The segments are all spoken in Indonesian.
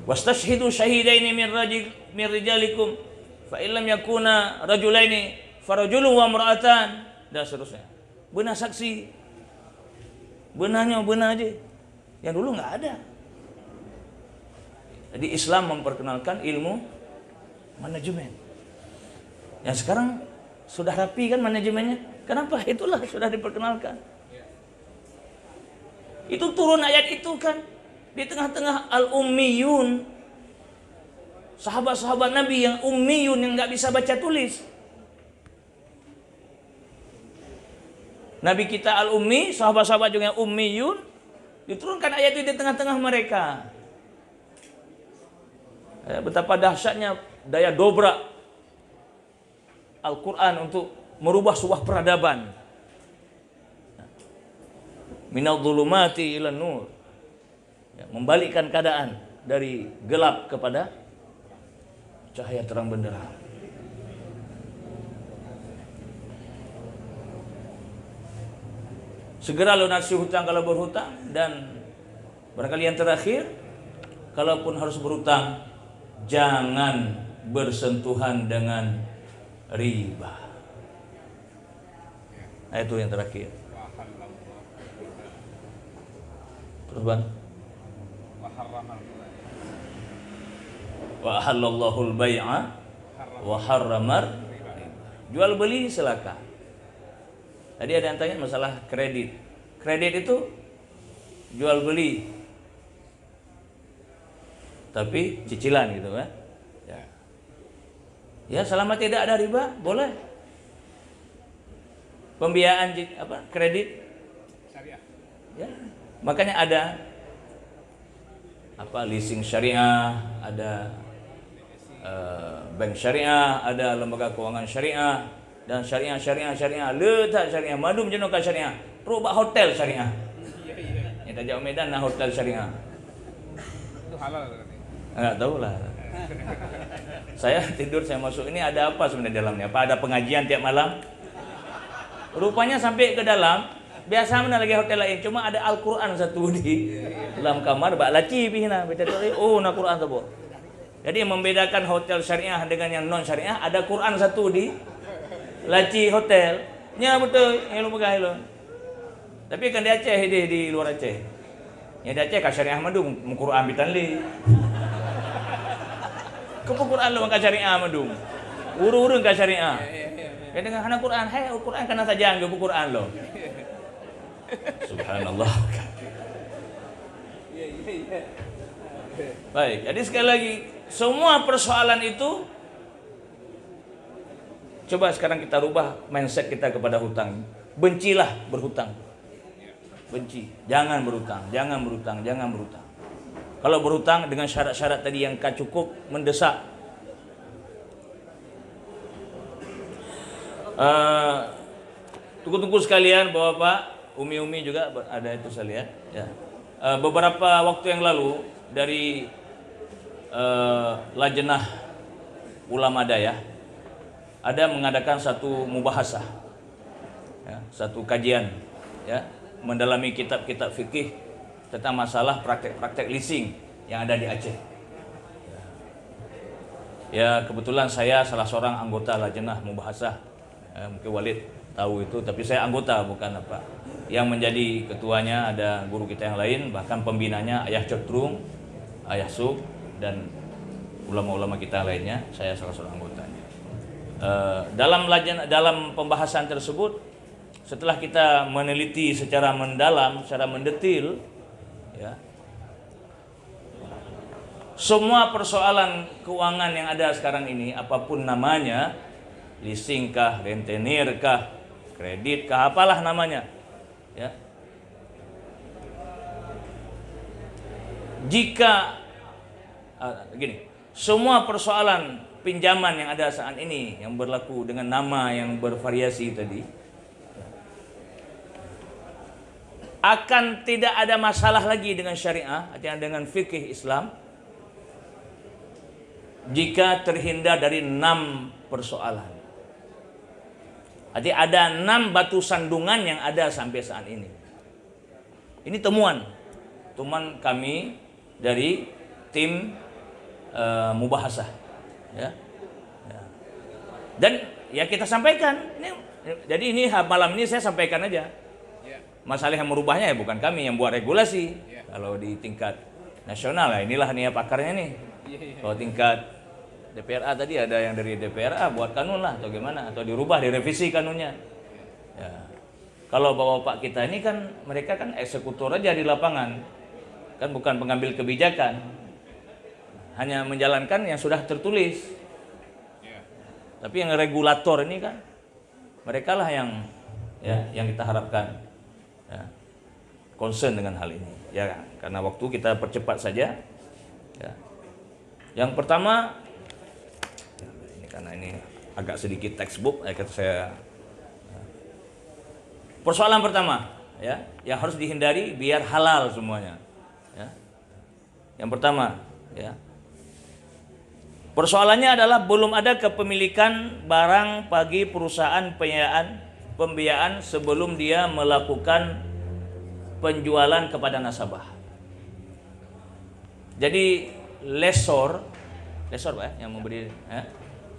Wastashhidu syahidaini min rijalikum fa illam yakuna rajulaini farajulun wa imra'atan, dan seterusnya. Benar saksi. Benarnya benar aja. Yang dulu nggak ada. Jadi Islam memperkenalkan ilmu manajemen. Yang sekarang sudah rapi kan manajemennya. Kenapa? Itulah sudah diperkenalkan. Itu turun ayat itu kan di tengah-tengah al-ummiyun, sahabat-sahabat Nabi yang ummiyun, yang nggak bisa baca tulis. Nabi kita al-ummi, sahabat-sahabat juga yang ummiyun, diturunkan ayat itu di tengah-tengah mereka. Betapa dahsyatnya daya dobrak Al-Quran untuk merubah sebuah peradaban. Minal dhulumati ilan nur, membalikkan keadaan dari gelap kepada cahaya terang benderang. Segera lunasi hutang kalau berhutang, dan barangkali yang terakhir, kalaupun harus berhutang, jangan bersentuhan dengan riba. Nah, itu yang terakhir. Terus Bang. Wa halallahu al-bai'a wa harramar riba. Jual beli silakan. Tadi ada yang tanya masalah kredit. Kredit itu jual beli, tapi cicilan gitu kan? Ya, selama tidak ada riba boleh. Pembiayaan kredit syariah. Ya, makanya ada leasing syariah, ada bank syariah, ada lembaga keuangan syariah, dan syariah, letak syariah, madu menjenuhkan syariah, rubah hotel syariah. Ya, Tajam Medan nah hotel syariah. Itu halal kan? Enggak tahu lah. Saya tidur, saya masuk, ini ada apa sebenarnya dalamnya? Apa ada pengajian tiap malam? Rupanya sampai ke dalam, biasa mana lagi hotel lain, cuma ada Al-Quran satu di dalam kamar, bak laci pihna, baca oh na Quran tu. Jadi yang membedakan hotel syariah dengan yang non syariah, ada Quran satu di laci hotel. Nya betul, yang lu pegang lu. Tapi kan di Aceh, di luar Aceh. Ya di Aceh ka syariah madu Quran bitanli. Kepo Quran lu ka syariah madu. Uru-uru ka syariah. Ya dengan hana Quran, hai Quran kana saja nggo Quran lo. Subhanallah. Baik, jadi sekali lagi, semua persoalan itu coba sekarang kita rubah mindset kita kepada hutang. Bencilah berhutang. Benci, jangan berhutang. Kalau berhutang dengan syarat-syarat tadi yang cukup mendesak. Tunggu-tunggu sekalian, Bapak, Umi juga ada itu saya lihat. Ya. Beberapa waktu yang lalu dari Lajnah Ulama Dayah ada mengadakan satu mubahasah, ya, satu kajian, ya, mendalami kitab-kitab fikih tentang masalah praktek-praktek leasing yang ada di Aceh. Ya, kebetulan saya salah seorang anggota Lajnah Mubahasah. Mungkin Walid tahu itu, tapi saya anggota bukan apa. Yang menjadi ketuanya ada guru kita yang lain, bahkan pembinanya Ayah Cetrung, Ayah Suk, dan ulama-ulama kita lainnya. Saya salah seorang anggotanya. Dalam pembahasan tersebut, setelah kita meneliti secara mendalam, secara mendetil, ya, semua persoalan keuangan yang ada sekarang ini, apapun namanya, leasing kah, rentenir kah, kredit kah, apalah namanya, ya. Jika gini, semua persoalan pinjaman yang ada saat ini yang berlaku dengan nama yang bervariasi tadi, akan tidak ada masalah lagi dengan syariah, artinya dengan fikih Islam, jika terhindar dari 6 persoalan. Jadi ada 6 batu sandungan yang ada sampai saat ini. Ini temuan kami dari tim mubahasah, ya. Ya. Dan ya kita sampaikan ini, jadi ini malam ini saya sampaikan aja. Masalah yang merubahnya ya bukan kami yang buat regulasi. Kalau di tingkat nasional ya inilah nih ya pakarnya nih. Kalau tingkat DPRA tadi ada yang dari DPRA buat kanun lah atau gimana, atau dirubah, direvisi kanunnya. Ya. Kalau bapak-bapak kita ini kan mereka kan eksekutor aja di lapangan, kan bukan pengambil kebijakan, hanya menjalankan yang sudah tertulis. Tapi yang regulator ini kan mereka lah yang yang kita harapkan ya, concern dengan hal ini. Ya, karena waktu kita percepat saja. Ya. Yang pertama, ini karena ini agak sedikit textbook, persoalan pertama, ya, yang harus dihindari biar halal semuanya. Ya. Yang pertama, ya, persoalannya adalah belum ada kepemilikan barang bagi perusahaan pembiayaan sebelum dia melakukan penjualan kepada nasabah. Jadi lessor Pak yang memberi,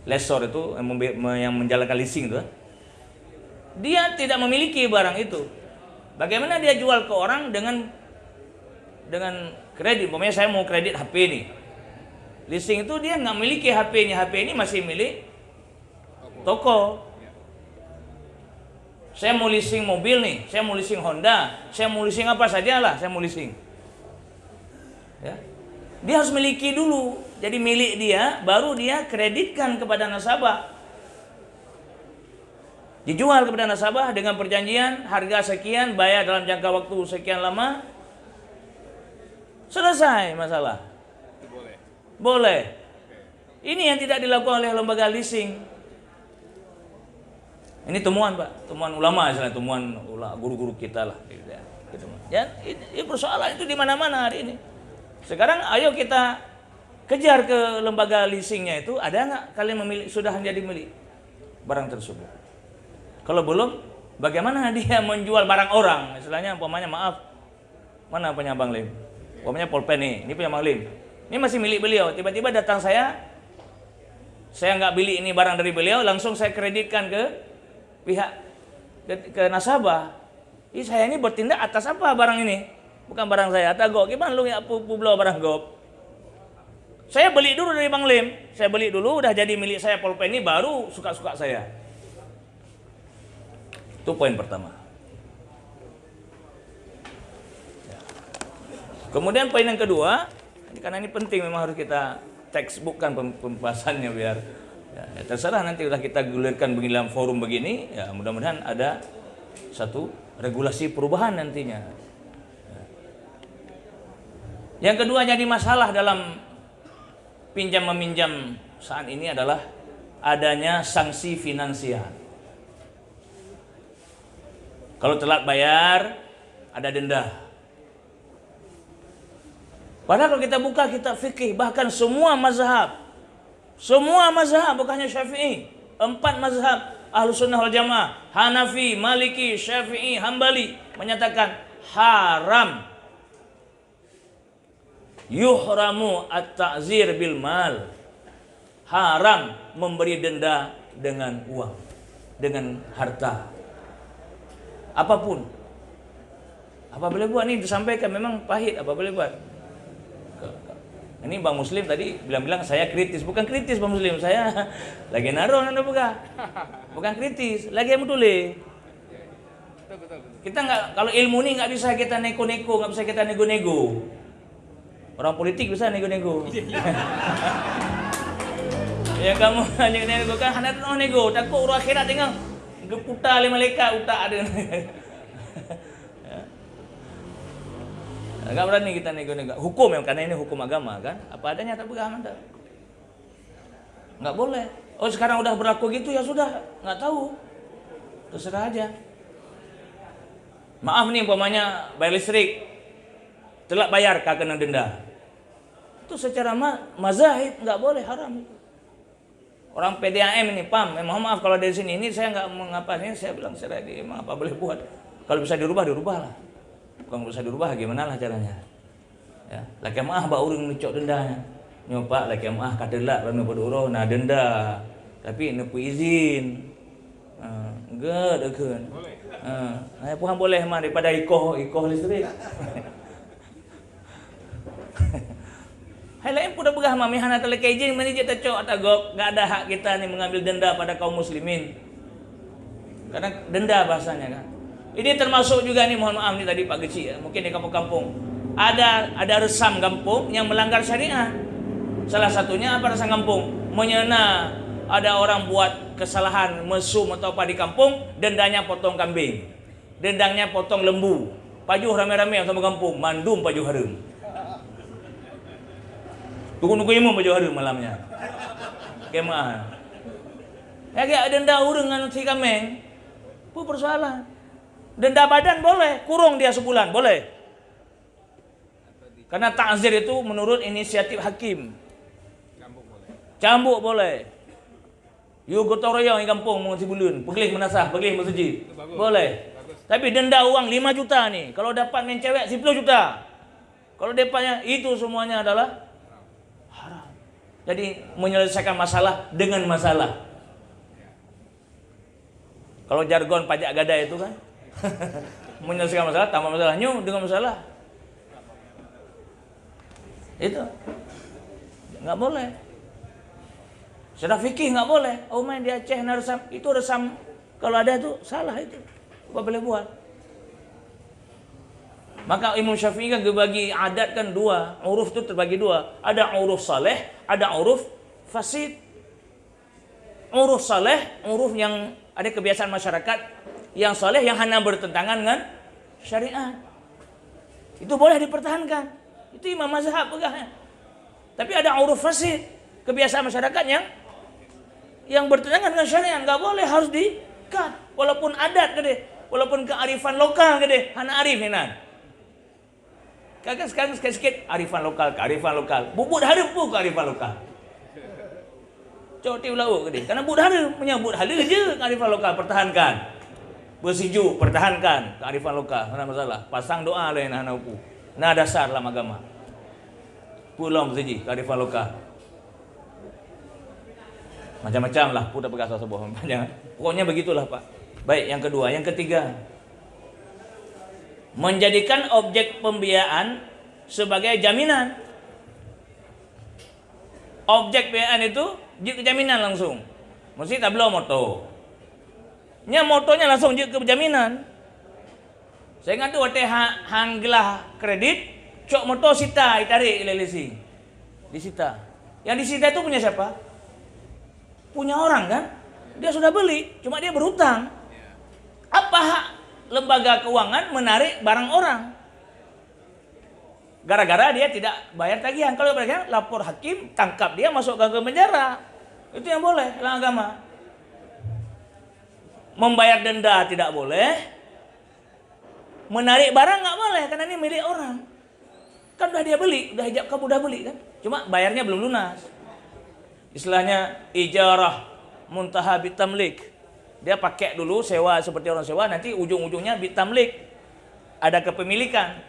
lessor itu yang menjalankan leasing itu, dia tidak memiliki barang itu. Bagaimana dia jual ke orang dengan kredit? Umpamanya saya mau kredit HP nih. Leasing itu dia nggak miliki HP-nya. HP ini masih milik toko. Saya mau leasing mobil nih, saya mau leasing Honda, saya mau leasing apa sajalah, saya mau leasing. Ya. Dia harus miliki dulu. Jadi milik dia, baru dia kreditkan kepada nasabah. Dijual kepada nasabah dengan perjanjian harga sekian, bayar dalam jangka waktu sekian lama. Selesai masalah. Boleh. Ini yang tidak dilakukan oleh lembaga leasing. Ini temuan Pak, temuan ulama, temuan guru-guru kita lah. Ya, ini persoalan itu di mana-mana hari ini. Sekarang ayo kita kejar ke lembaga leasingnya itu, ada nggak kalian sudah menjadi milik barang tersebut? Kalau belum, bagaimana dia menjual barang orang? Istilahnya, umpamanya maaf, mana punya Bang Lim? Umpamanya Polpen nih, ini punya Bang Lim. Ini masih milik beliau. Tiba-tiba datang saya nggak beli ini barang dari beliau, langsung saya kreditkan ke pihak ke nasabah. Saya ini bertindak atas apa barang ini? Bukan barang saya. Atas go, gimana lu ya pulau barang go? Saya beli dulu dari Bang Lim. Saya beli dulu, udah jadi milik saya Polpen ini, baru suka-suka saya. Itu poin pertama. Kemudian poin yang kedua, karena ini penting memang harus kita textbookkan pembahasannya biar ya, terserah nanti udah kita gulirkan dalam forum begini, ya mudah-mudahan ada satu regulasi perubahan nantinya. Ya. Yang kedua jadi masalah dalam pinjam meminjam saat ini adalah adanya sanksi finansial. Kalau telat bayar ada denda. Padahal kalau kita buka kitab fikih, bahkan semua mazhab bukannya Syafi'i, 4 mazhab Ahlus Sunnah wal Jamaah, Hanafi, Maliki, Syafi'i, Hambali menyatakan haram, yuhramu at-ta'zir bil mal, haram memberi denda dengan uang, dengan harta, apapun. Apa boleh buat? Ini disampaikan memang pahit, apa boleh buat? Ini Bang Muslim tadi bilang-bilang saya kritis. Bukan kritis Bang Muslim, saya lagi naruh Anda bukan kritis, lagi yang betul. Kita nggak, kalau ilmu ini nggak bisa kita neko-neko, nggak bisa kita nego-nego. Orang politik bisa nego-nego. Ya kamu hanya nego kan, hendak nego, takut urang akhirat tinggal geputa lima leka utak ada. Enggak berani kita nego-nego. Hukum yang karena ini hukum agama kan. Apa adanya tak pegang Anda. Enggak boleh. Oh sekarang udah berlaku gitu ya sudah, enggak tahu. Terserah aja. Maaf nih umpamanya bayar listrik telat bayar kena denda. Itu secara mazahib enggak boleh, haram. Orang PDAM ini PAM, mohon maaf kalau dari sini ini saya enggak mengapa ini saya bilang secara emang apa boleh buat. Kalau bisa dirubahlah. Bukan bisa dirubah gimana lah caranya. Ya, laki maaf bau urang mencok dendanya. nyopak lagi katelak rana berduro na denda. Tapi nepu izin. Enggak dekeun. Boleh. Puhan boleh mah daripada ikoh listrik. Hai lain pun dah berah mami hana terlekai izin mani je tacok atagok. Enggak ada hak kita ni mengambil denda pada kaum muslimin. Karena denda bahasanya kan. Ini termasuk juga nih, mohon maaf nih tadi Pak Geci ya, mungkin di kampung-kampung ada resam kampung yang melanggar syariat. Salah satunya apa resam kampung? Menyena ada orang buat kesalahan mesum atau apa di kampung, dendanya potong kambing, dendangnya potong lembu, pajuh rame-rame sama kampung, mandum pajuh harum. Tunggu imam pajuh harum malamnya. Kemah. Ya gak denda urang anu si kameng. Itu persoalan. Denda badan boleh, kurung dia sebulan boleh. Karena takzir itu menurut inisiatif hakim. Cambuk boleh. You gotong royong di kampung mengisi bulun, pergi menasah, pergi masjid. Boleh. Tapi denda uang 5 juta nih. Kalau dapat main cewek 10 juta. Kalau dapatnya itu semuanya adalah haram. Jadi menyelesaikan masalah dengan masalah. Kalau jargon pajak gada itu kan menyelesaikan masalah, tambah masalah, nyu dengan masalah. Itu nggak boleh. Secara fikih nggak boleh. Oh main di Aceh resam, itu resam kalau ada itu salah itu. Apa boleh buat? Maka Imam Syafi'i kan dibagi adat kan dua, uruf itu terbagi dua. Ada uruf saleh, ada uruf fasid. Uruf saleh, uruf yang ada kebiasaan masyarakat yang saleh yang hanya bertentangan dengan syariat. Itu boleh dipertahankan. Itu imam mazhab pegahnya. Tapi ada uruf fasid, kebiasaan masyarakat yang bertentangan dengan syariat, enggak boleh, harus di-cut. Walaupun adat gede, walaupun kearifan lokal gede, hana arif hinan. Kadang sekarang sikit-sikit arifan lokal, kearifan lokal. Bubut harap pun kearifan lokal. Cok ulau gede. Karena bud hala menyambut hala je kearifan lokal, pertahankan. Bersiju, pertahankan kearifan lokal. Mana masalah? Pasang doa lain hana upu. Nah dasar dalam agama. Pulau bersiji kearifan lokal. Macam-macam lah, pudah pegas sebuah panjang. Pokoknya begitulah Pak. Baik, yang kedua, yang ketiga. Menjadikan objek pembiayaan sebagai jaminan. Objek pembiayaan itu jaminan langsung. Mesti tak belum moto. Nya motonya langsung ke jaminan. Saya ingat tu waktu hanggelah kredit, cok moto sita ditarik lelesi. Disita. Yang disita itu punya siapa? Punya orang kan? Dia sudah beli, cuma dia berhutang. Apa hak lembaga keuangan menarik barang orang? Gara-gara dia tidak bayar tagihan. Kalau bayar, lapor hakim, tangkap dia, masuk ke penjara. Itu yang boleh dalam agama. Membayar denda tidak boleh. Menarik barang nggak boleh karena ini milik orang. Kan udah dia beli, udah hijab kamu udah beli kan. Cuma bayarnya belum lunas. Istilahnya ijarah muntaha bitamlik. Dia pakai dulu sewa seperti orang sewa, nanti ujung-ujungnya bitamlik. Ada kepemilikan.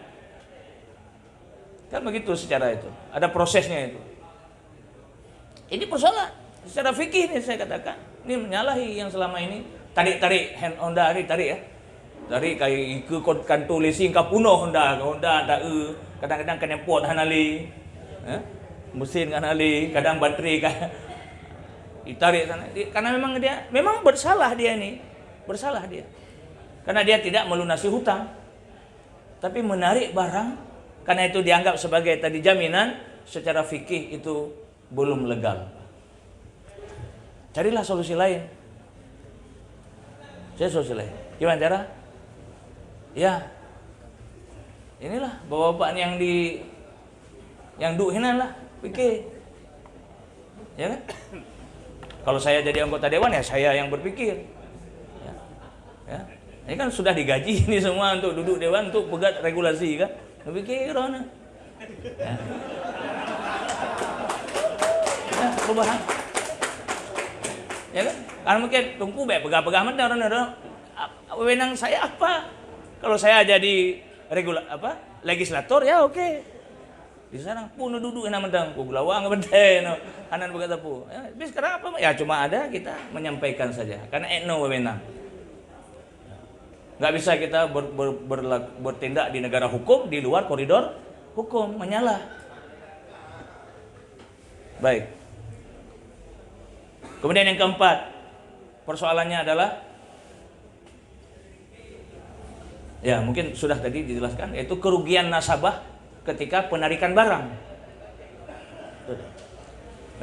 Kan begitu secara itu. Ada prosesnya itu. Ini persoalan. Secara fikih ini saya katakan. Ini menyalahi yang selama ini. Tarik-tarik hand Honda hari tarik ya. Tarik kayak ke kantor leasing ka puno Honda ada kadang-kadang kena pot hanali. Mesin kan ali, kadang baterai kan. Ditarik sana. Karena memang bersalah dia ini. Bersalah dia. Karena dia tidak melunasi hutang. Tapi menarik barang karena itu dianggap sebagai tadi jaminan, secara fikih itu belum legal. Carilah solusi lain. Saya solusi lain. Gimana cara? Ya. Inilah bapak-bapak yang duhinan lah, pikir. Ya kan? Kalau saya jadi anggota dewan ya saya yang berpikir. Ya. Ya. Ini kan sudah digaji ini semua untuk duduk dewan untuk pegat regulasi kan. Berpikir orang. Ya. Ya, perubahan. Ya kan? Karena mungkin tunggu pegang-pegang mana orang wewenang saya apa? Kalau saya jadi legislator ya oke. Di sana pun duduk enak mentang ku gelawang bente no. Anan berkata pu. Ya, tapi sekarang apa? Ya cuma ada kita menyampaikan saja. Karena etno wewenang. Nggak bisa kita bertindak di negara hukum di luar koridor hukum, menyalah. Baik. Kemudian yang keempat, persoalannya adalah ya mungkin sudah tadi dijelaskan, yaitu kerugian nasabah ketika penarikan barang.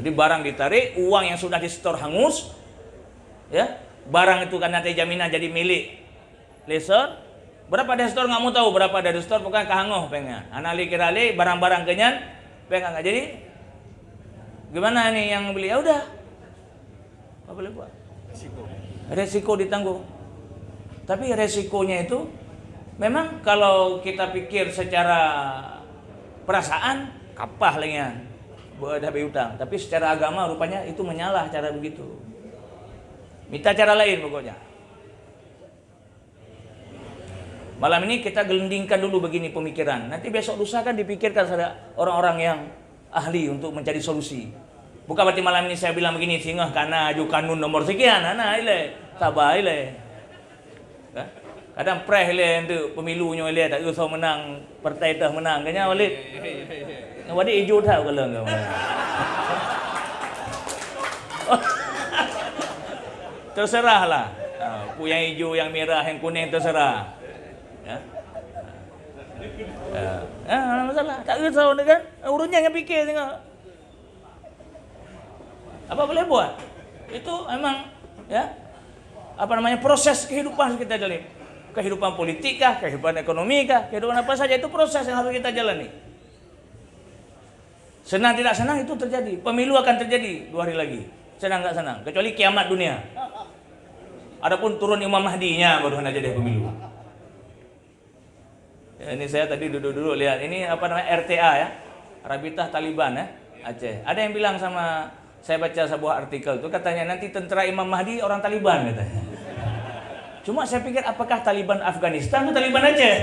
Jadi barang ditarik, uang yang sudah di-store hangus, ya, barang itu kan nanti jaminan jadi milik lesor. Berapa dari store nggak mau tahu berapa dari store, bukan kehangoh pengen. Anali kirali barang-barang kenyan pengen nggak jadi. Gimana nih yang beli? Ya udah, apa boleh buat? Resiko ditanggung. Tapi resikonya itu memang kalau kita pikir secara perasaan kapah lengan ada utang, tapi secara agama rupanya itu menyalah cara begitu. Minta cara lain pokoknya. Malam ini kita gelendingkan dulu begini pemikiran. Nanti besok lusa kan dipikirkan ada orang-orang yang ahli untuk mencari solusi. Bukan berarti malam ini saya bilang begini sehingga karena aju kanun nomor sekian, ana ile, tabah ile. Kadang preh ile untuk pemilunya ile tak usah menang, partai dah menang kanya walid. Wadi hijau tahu kalau enggak. Terserahlah. Yang hijau, yang merah, yang kuning terserah. Ya. Ada masalah. Tak risau kan? Urutnya yang fikir tengok. Apa boleh buat? Itu memang ya. Apa namanya? Proses kehidupan kita jalani. Kehidupan politik kah, kehidupan ekonomi kah, kehidupan apa saja itu proses yang harus kita jalani. Senang tidak senang itu terjadi. Pemilu akan terjadi 2 hari lagi. Senang nggak senang, kecuali kiamat dunia. Adapun turun Imam Mahdi-nya baru aja deh pemilu. Ya, ini saya tadi duduk-duduk lihat ini apa namanya RTA ya, Rabitah Taliban ya, Aceh. Ada yang bilang sama saya baca sebuah artikel itu katanya nanti tentara Imam Mahdi orang Taliban katanya. Cuma saya pikir apakah Taliban Afghanistan atau Taliban Aceh?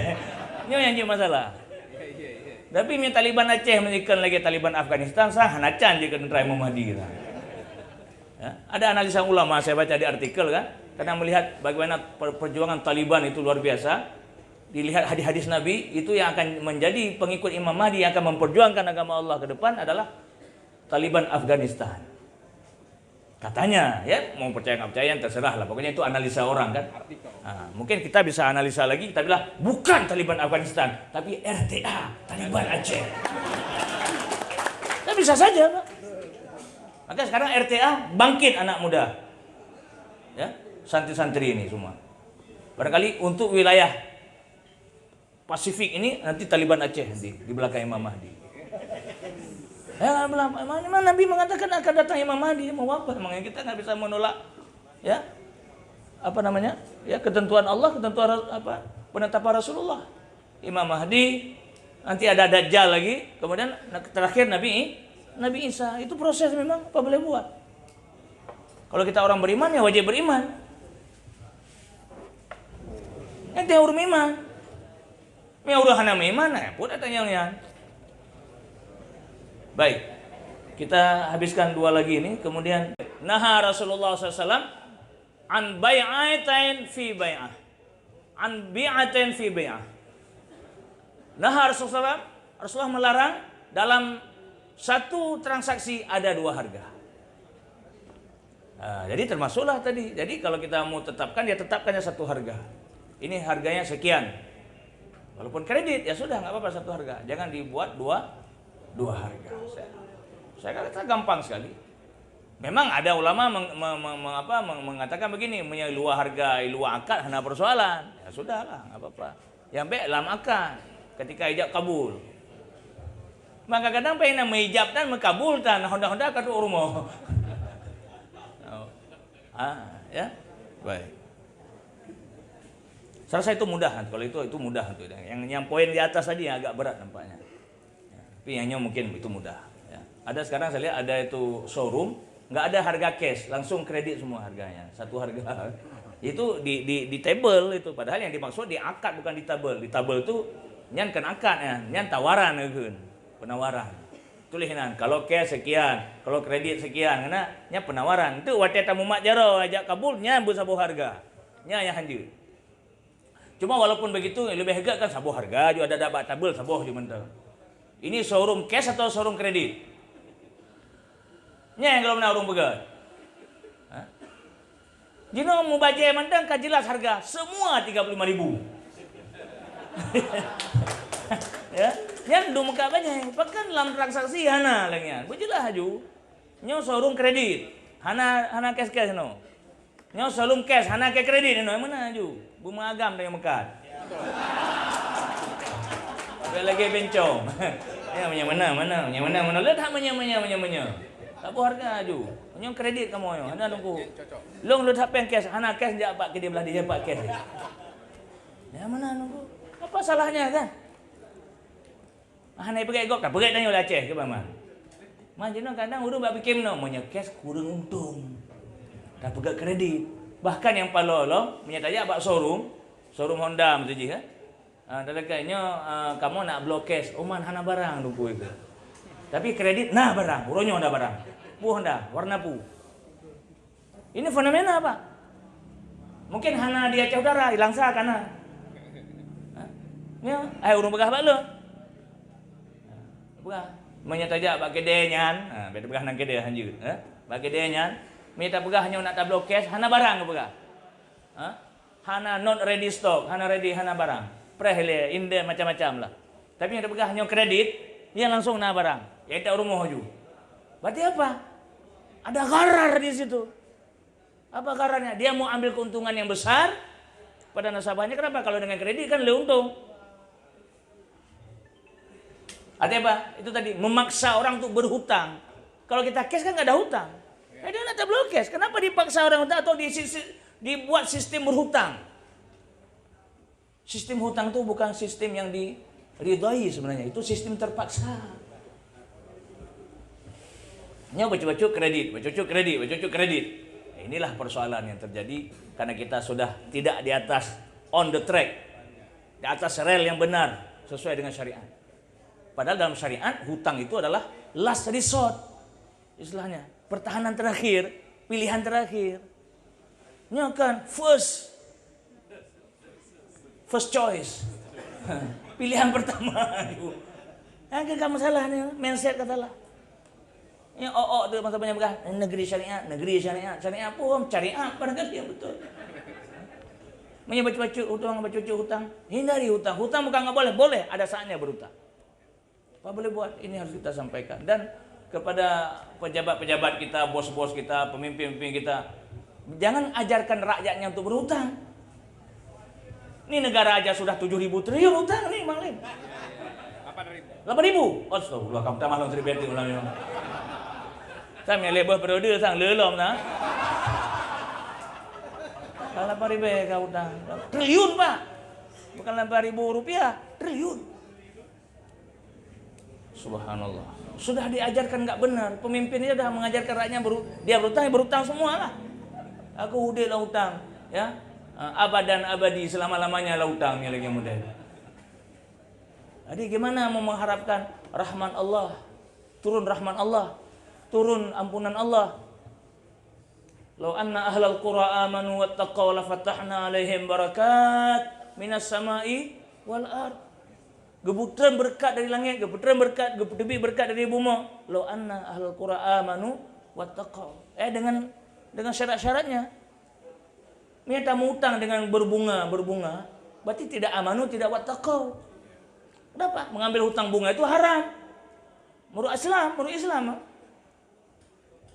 Ini yang jadi masalah. Tapi mi Taliban Aceh menjadikan lagi Taliban Afghanistan sah hanacan jika tentara Imam Mahdi kita. Ya, ada analisa ulama saya baca di artikel kan, karena melihat bagaimana perjuangan Taliban itu luar biasa. Dilihat hadis-hadis Nabi itu yang akan menjadi pengikut Imam Mahdi yang akan memperjuangkan agama Allah ke depan adalah Taliban Afghanistan. Katanya ya, mau percaya nggak percaya terserah lah. Pokoknya itu analisa orang kan. Nah, mungkin kita bisa analisa lagi, kita bilang bukan Taliban Afghanistan, tapi RTA Taliban Aceh. Nah, bisa saja Pak. Maka sekarang RTA bangkit anak muda, ya santri-santri ini semua. Barangkali untuk wilayah Pasifik ini nanti Taliban Aceh di belakang Imam Mahdi. Ya mana Nabi mengatakan akan datang Imam Mahdi, mau apa? Emangnya kita nggak bisa menolak ya apa namanya ya ketentuan Allah, ketentuan apa penetapan Rasulullah. Imam Mahdi, nanti ada Dajjal lagi, kemudian terakhir Nabi Isa. Itu proses memang apa boleh buat. Kalau kita orang beriman ya wajib beriman. Ente urus iman. Ya udah hana iman ya pun datang yang. Baik. Kita habiskan 2 lagi ini, kemudian naha Rasulullah SAW an bai'atain fi bai'ah. An bi'atain fi bai'ah. Naha Rasulullah melarang dalam satu transaksi ada 2 harga. Nah, jadi termasuklah tadi. Jadi kalau kita mau tetapkan, ya tetapkannya 1 harga. Ini harganya sekian. Walaupun kredit, ya sudah nggak apa-apa 1 harga. Jangan dibuat dua harga. Saya kata gampang sekali. Memang ada ulama mengatakan begini, luar harga, luar akad, hanya persoalan. Ya sudahlah, nggak apa-apa. Yang baik dalam akad, ketika ijab kabul. Maka kadang pengen mengijab dan mengkabulkan, honda-honda kata urmo. Ya, baik. Saya rasa itu mudah, kalau itu mudah tuh. Yang poin di atas tadi yang agak berat nampaknya. Ya, tapi yang mungkin itu mudah. Ya. Ada sekarang saya lihat ada itu showroom, nggak ada harga cash, langsung kredit semua harganya, 1 harga. Itu di table itu, padahal yang dimaksud di akad bukan di tabel. Di tabel itu nyan kan akad ya, nyan tawaran kan. penawaran. Tulisan kalau cash sekian, kalau kredit sekian, karena nya penawaran. Itu wate tamu mak jaro ajak kabulnya bu sabu harga. Nya yang hanje. Cuma walaupun begitu lebih harga kan sabu harga juga ada dapat tabel sabuh di mentang. Ini showroom cash atau showroom kredit? Nya yang kalau menawar begat. Jino mau baca mandang kan jelas harga semua 35.000. Ya, yang do muka banyak, pakan dalam transaksi hana lagi. Bejelah aju. Nyo showroom kredit, hana cash no. Nyo showroom cash, hana cash kredit no. Mana aju? Bunga agam dari mekat. Ada lagi bencong. Ya mana. Lihat hak mana. Tak apa harga aju. Nyo kredit kamu yo. Hana nunggu. Long lu tak pen cash, hana cash dia pak ke dia belah dia pak cash. Ya mana nunggu. Apa salahnya kan? Hana pergi gok tak pergi tanya lah Aceh ke paman. Majino kadang urang bak bikin no monya cash kurang untung. Tak pergi kredit. Bahkan yang palolo menyatanya bak showroom Honda mesti kan. Dadaknya kamu nak blok cash, oman hana barang nunggu itu. Tapi kredit nah barang, uronyo ada barang. Honda warna pu. Ini fenomena apa? Mungkin hana dia Aceh udara hilang sah kana. Ya, urung begah bak lo. Begah. Menyataja bak kede nyan, beda begah nang kede hanjut, bak kede nyan, minta begah hanya nak tablo cash, hana barang begah. Hana not ready stock, hana ready hana barang. Prehele inde macam-macam lah. Tapi yang begah hanya kredit, dia langsung na barang. Ya tak rumah ju. Berarti apa? Ada gharar di situ. Apa ghararnya? Dia mau ambil keuntungan yang besar pada nasabahnya. Kenapa? Kalau dengan kredit kan lebih untung. Artinya apa? Itu tadi memaksa orang untuk berhutang. Kalau kita cash kan nggak ada hutang. Dia nak tablo cash. Kenapa dipaksa orang hutang atau dibuat sistem berhutang? Sistem hutang itu bukan sistem yang diridhai sebenarnya. Itu sistem terpaksa. Nya baca-baca kredit. Inilah persoalan yang terjadi karena kita sudah tidak di atas on the track, di atas rel yang benar sesuai dengan syariat. Padahal dalam syariat hutang itu adalah last resort, istilahnya pertahanan terakhir, pilihan terakhir. Nya kan first choice, pilihan pertama. Yang kamu salah nih, mindset kata lah. Ya tu masa banyak begah negeri syariat pun syariat barangkali yang betul. Baca-baca hutang, hindari hutang. Hutang bukan enggak boleh, ada saatnya berhutang. Apa boleh buat? Ini harus kita sampaikan dan kepada pejabat-pejabat kita, bos-bos kita, pemimpin-pemimpin kita, jangan ajarkan rakyatnya untuk berhutang. Ini negara aja sudah 7.000 triliun hutang nih, Bang Lim. 8.000. Astagfirullah, kamu tak malam seribeti ulang memang. Saya lebih periode sang lelom nah. Kalau 8.000 kau hutang. Triliun, Pak. Bukan 8.000 rupiah, triliun. Subhanallah. Sudah diajarkan enggak benar. Pemimpinnya sudah mengajarkan rakyatnya dia berhutang semua lah. Aku udah lah hutang, ya. Abadan abadi selama-lamanya lah hutangnya lagi yang model. Jadi gimana mau mengharapkan rahman Allah, turun rahman Allah, turun ampunan Allah. Lau anna ahlal qura amanu wattaqaw la fatahna alaihim barakat minas samai wal ard. Gebutan berkat dari langit, gebutan berkat, debit berkat dari bumi. Lau anna ahlal qura amanu wattaqaw. Dengan syarat-syaratnya. Minta mengutang dengan berbunga, berarti tidak amanu, tidak wattaqaw. Kenapa? Mengambil hutang bunga itu haram. Menurut Islam.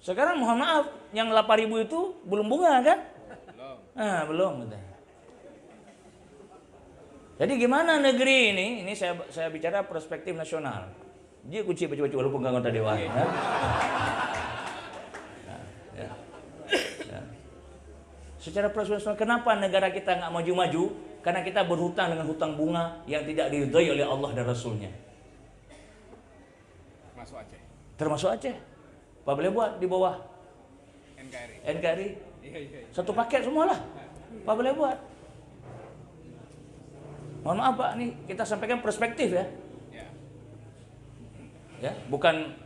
Sekarang mohon maaf, yang 8.000 itu belum bunga kan? Belum. Jadi gimana negeri ini saya bicara perspektif nasional. Dia kunci baju-baju walaupun nggak anggota dewan. Ya. Secara perspektif nasional, kenapa negara kita nggak maju-maju? Karena kita berhutang dengan hutang bunga yang tidak diridhai oleh Allah dan Rasulnya. Termasuk Aceh. Apa boleh buat di bawah NKRI? Iya. Satu paket semualah. Apa boleh buat? Mohon maaf Pak, nih kita sampaikan perspektif ya. Ya, bukan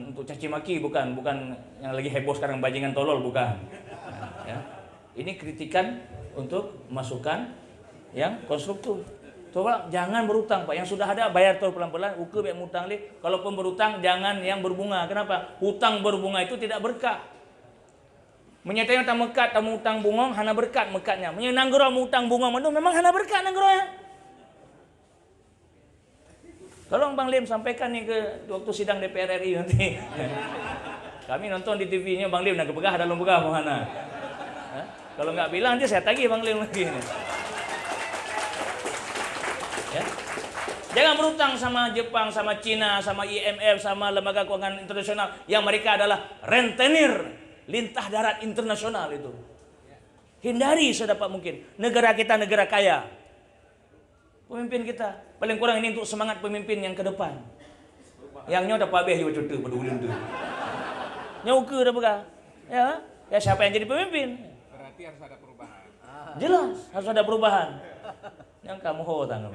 untuk caci maki, bukan yang lagi heboh sekarang bajingan tolol, bukan. Ya. Ini kritikan untuk masukan yang konstruktif. Coba jangan berutang, Pak. Yang sudah ada bayar terus pelan-pelan, uke baik mutang li. Kalaupun berutang jangan yang berbunga. Kenapa? Hutang berbunga itu tidak berkah. Menyatakan tak mekat, tak utang bungong, hana berkat mekatnya. Menyenanggero utang bungong itu memang hana berkat nanggeronya. Tolong Bang Lim sampaikan nih ke waktu sidang DPR RI nanti. Kami nonton di TV-nya Bang Lim, nak kepegah dalam begah mana. Kalau nggak bilang nanti saya tagih Bang Lim lagi. Ya. Jangan berutang sama Jepang, sama Cina, sama IMF, sama lembaga keuangan internasional yang mereka adalah rentenir lintah darat internasional itu. Hindari sedapat mungkin. Negara kita negara kaya. Pemimpin kita paling kurang ini untuk semangat pemimpin yang ke depan. Yang nyo dapat habis juga cuti pada ulun tu. Nyoke dah begah. Ya siapa yang jadi pemimpin? Berarti harus ada perubahan. Jelas harus ada perubahan. Yang kamu ho tanggung.